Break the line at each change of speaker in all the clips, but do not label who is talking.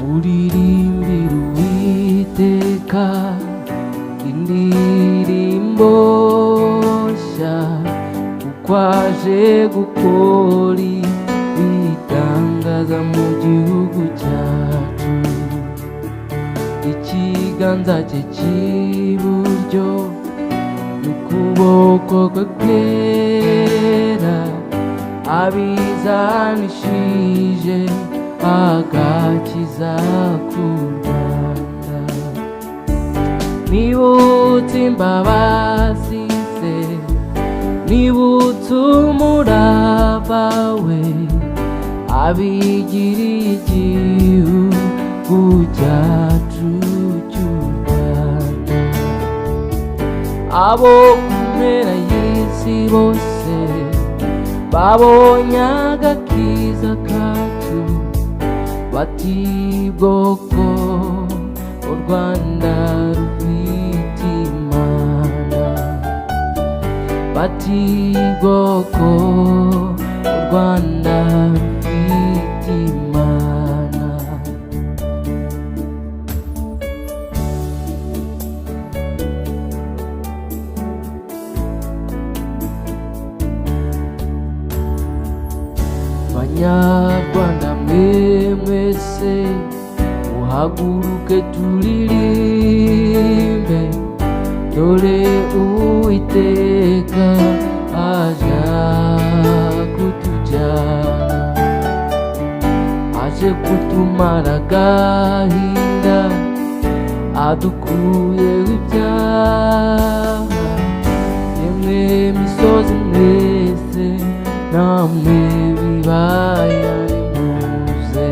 muririmbire Uwiteka indirimbo nshya, kuko aje gukora ibitangaza mu gihugu cyacu. Ikiganza cye cy'iburyo n'ukuboko kwe kwera abizanishije agakiza ku Rwanda. Nibutse imbabazi ze, nibutse umurava we, abigiriye igihugu cyacu cy'u Rwanda. Abo ku mpera y'isi bose babonye agakiza kacu, bati bwoko u Rwanda rufite Imana, bati bwoko u Rwanda rufite Imana. Banyarwanda mwe mwese muhaguruke turirimbe, dore Uwiteka aje kutujyana, aje kutumara agahinda, adukuyeho ibyaha. Yemwe misozi mwese namwe bibaya nimuze,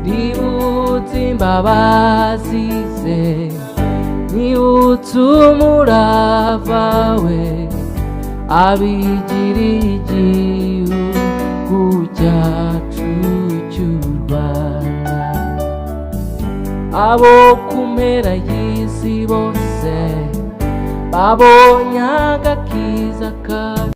nibutse imbabazi ze, nibutse umurava we, abigiriye igihugu cyacu cy'u Rwanda. Abo ku mpera y'isi bose babonye agakiza kacu.